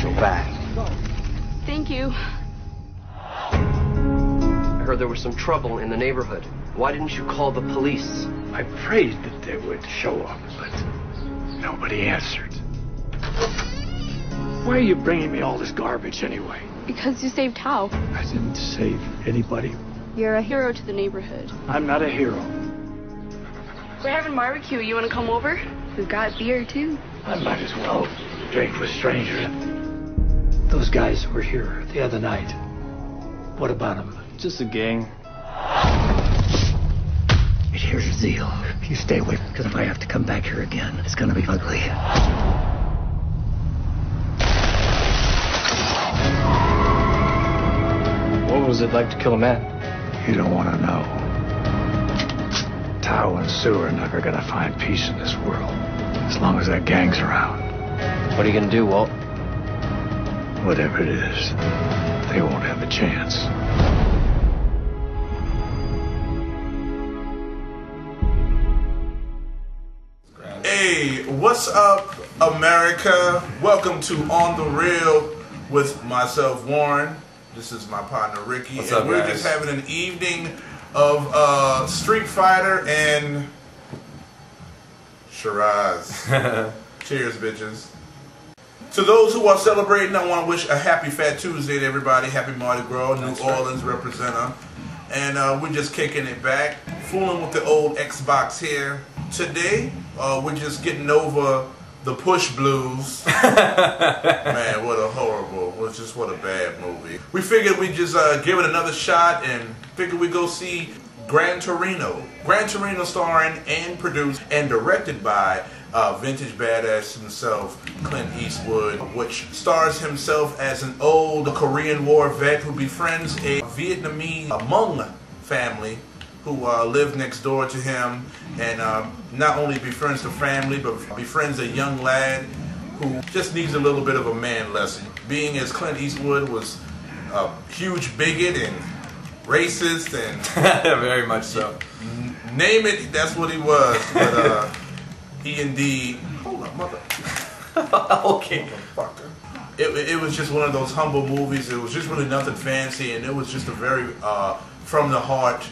special bag. Thank you. I heard there was some trouble in the neighborhood. Why didn't you call the police? I prayed that they would show up, but nobody answered. Why are you bringing me all this garbage anyway? Because you saved Hal. I didn't save anybody. You're a hero to the neighborhood. I'm not a hero. We're having barbecue. You want to come over? We've got beer, too. I might as well drink with strangers. Those guys were here the other night. What about them? Just a gang. Here's your deal. You stay away, because if I have to come back here again, it's gonna be ugly. What was it like to kill a man? You don't want to know. Tao and Sue are never gonna find peace in this world, as long as that gang's around. What are you gonna do, Walt? Whatever it is, they won't have a chance. Hey, what's up, America? Welcome to On the Real with myself, Warren. This is my partner, Ricky. What's and up, we're guys? just having an evening of Street Fighter and Shiraz. Cheers, bitches. To those who are celebrating, I want to wish a happy Fat Tuesday to everybody. Happy Mardi Gras, New Orleans representative. And we're just kicking it back, fooling with the old Xbox here. Today, we're just getting over the Push Blues. Man, what a horrible, what a bad movie. We figured we'd just give it another shot and figured we'd go see Gran Torino. Gran Torino starring and produced and directed by vintage badass himself, Clint Eastwood, which stars himself as an old Korean War vet who befriends a Vietnamese Hmong family who lived next door to him, and not only befriends the family, but befriends a young lad who just needs a little bit of a man lesson. Being as Clint Eastwood was a huge bigot and racist and very much so. Name it, that's what he was. But he indeed. Hold up, mother. Okay. Motherfucker. It was just one of those humble movies. It was just really nothing fancy, and it was just a very from the heart,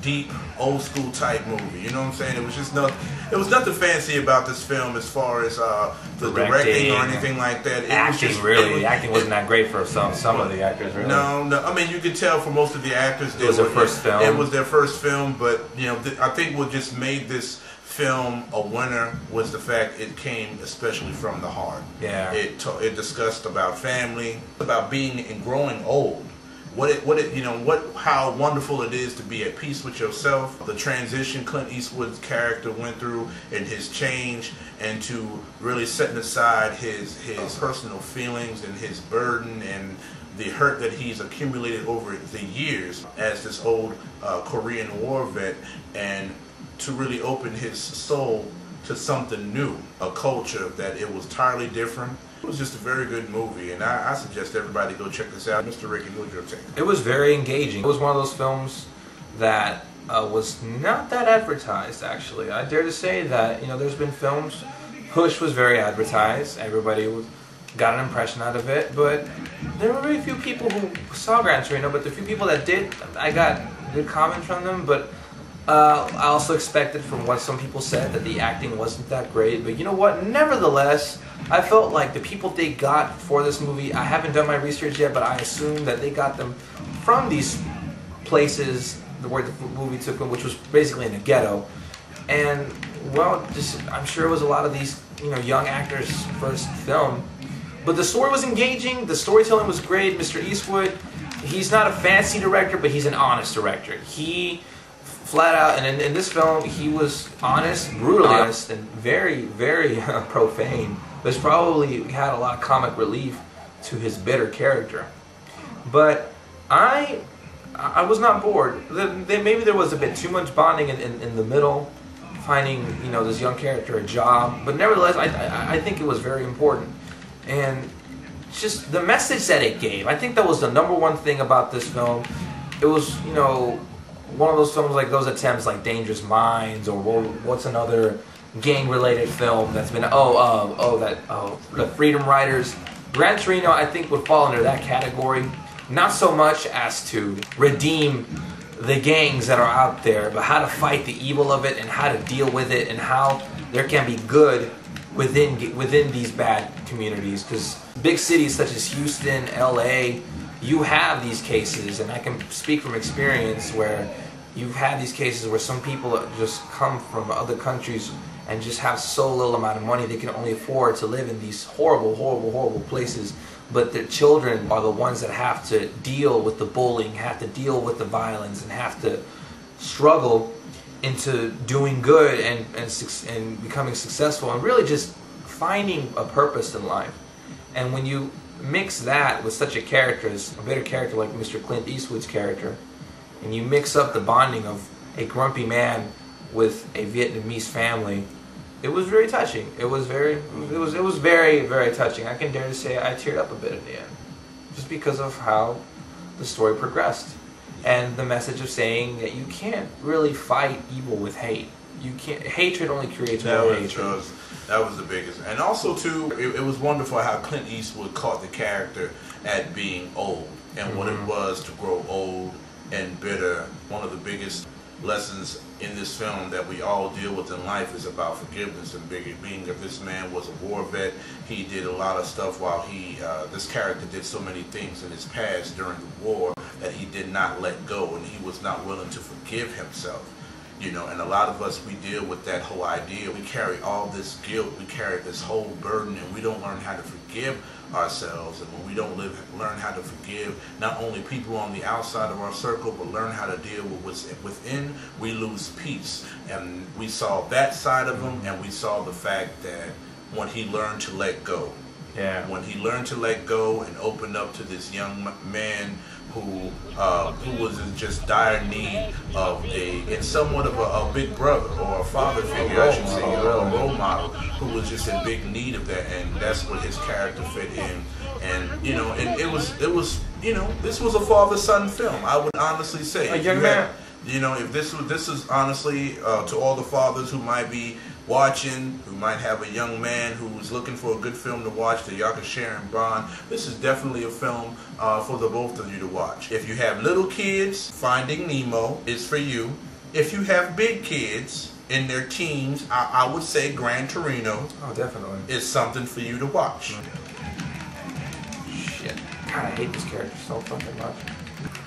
deep, old school type movie. You know what I'm saying? It was just nothing. It was nothing fancy about this film as far as the directing or anything like that. It Acting, was just, really. The acting wasn't that great for some of the actors, really. No. I mean, you could tell for most of the actors. It was their first film. It was their first film, but you know, I think what just made this film a winner was the fact it came especially from the heart. Yeah. It discussed about family, about being and growing old. How wonderful it is to be at peace with yourself. The transition Clint Eastwood's character went through and his change, and to really setting aside his personal feelings and his burden and the hurt that he's accumulated over the years as this old Korean War vet, and to really open his soul to something new, a culture that it was entirely different. It was just a very good movie, and I suggest everybody go check this out. Mr. Ricky, what's your take? It was very engaging. It was one of those films that was not that advertised, actually. I dare to say that, you know, there's been films, Push was very advertised, everybody got an impression out of it, but there were very few people who saw Gran Torino, but the few people that did, I got good comments from them, but I also expected from what some people said that the acting wasn't that great, but you know what, nevertheless, I felt like the people they got for this movie, I haven't done my research yet, but I assume that they got them from these places where the movie took them, which was basically in a ghetto. And, well, I'm sure it was a lot of these, you know, young actors' first film. But the story was engaging, the storytelling was great. Mr. Eastwood, he's not a fancy director, but he's an honest director. He flat out, and in this film, he was honest, brutally honest, and very, very profane. This probably had a lot of comic relief to his bitter character. But I was not bored. Maybe there was a bit too much bonding in the middle, finding, you know, this young character a job. But nevertheless, I think it was very important. And just the message that it gave, I think that was the number one thing about this film. It was, you know, one of those films like those attempts like Dangerous Minds, or what's another gang-related film that's been the Freedom Riders. Gran Torino, I think, would fall under that category. Not so much as to redeem the gangs that are out there, but how to fight the evil of it and how to deal with it and how there can be good within these bad communities. Because big cities such as Houston, LA, you have these cases, and I can speak from experience where you've had these cases where some people just come from other countries and just have so little amount of money they can only afford to live in these horrible places, but their children are the ones that have to deal with the bullying, have to deal with the violence, and have to struggle into doing good and becoming successful and really just finding a purpose in life. And when you mix that with such a character, as a better character like Mr. Clint Eastwood's character, and you mix up the bonding of a grumpy man with a Vietnamese family, it was very touching. It was very touching. I can dare to say I teared up a bit in the end, just because of how the story progressed, and the message of saying that you can't really fight evil with hate. You can't. Hatred only creates more hatred. That was the biggest. And also, too, it was wonderful how Clint Eastwood caught the character at being old and what it was to grow old and bitter. One of the biggest lessons in this film that we all deal with in life is about forgiveness and being that this man was a war vet. He did a lot of stuff while this character did so many things in his past during the war that he did not let go, and he was not willing to forgive himself. You know, and a lot of us, we deal with that whole idea. We carry all this guilt, we carry this whole burden, and we don't learn how to forgive ourselves. And when we don't learn how to forgive not only people on the outside of our circle, but learn how to deal with what's within, we lose peace. And we saw that side of him, and we saw the fact that when he learned to let go, when he learned to let go and open up to this young man who was in just dire need of somewhat of a big brother or a father figure, I should say, a role model, who was just in big need of that, and that's what his character fit in. And you know, and it was you know, this was a father-son film. I would honestly say, a young man. You know, if this is honestly to all the fathers who might be watching, who might have a young man who's looking for a good film to watch that y'all can share and bond, this is definitely a film for the both of you to watch. If you have little kids, Finding Nemo is for you. If you have big kids in their teens, I would say Gran Torino. Oh, definitely. Is something for you to watch. Shit. God, I hate this character so fucking much.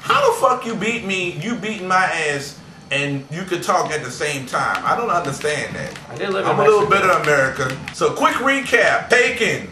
How the fuck you beat me? You beating my ass, and you could talk at the same time. I don't understand that. I did live in I'm a little bit of America. So quick recap. Taken.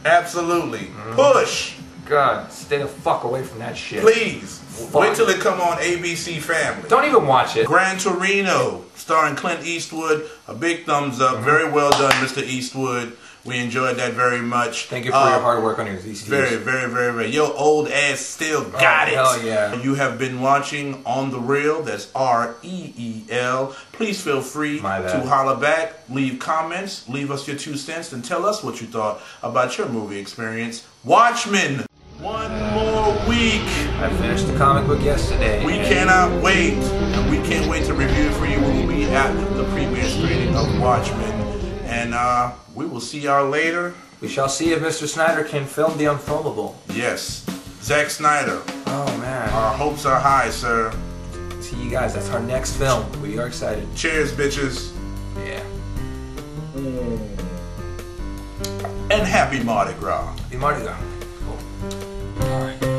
Absolutely. Push. God, stay the fuck away from that shit. Please. Wait till it come on ABC Family. Don't even watch it. Gran Torino, starring Clint Eastwood. A big thumbs up. Very well done, Mr. Eastwood. We enjoyed that very much. Thank you for your hard work on your ECTs. Very. Your old ass still got it. Hell yeah. You have been watching On The Reel. That's REEL. Please feel free to holler back, leave comments, leave us your 2 cents, and tell us what you thought about your movie experience. Watchmen. One more week. I finished the comic book yesterday. We cannot wait. And we can't wait to review it for you. We will be at the premiere screening of Watchmen. And we will see y'all later. We shall see if Mr. Snyder can film the unfilmable. Yes. Zack Snyder. Oh, man. Our hopes are high, sir. See you guys. That's our next film. We are excited. Cheers, bitches. Yeah. And happy Mardi Gras. Happy Mardi Gras. Cool. All right.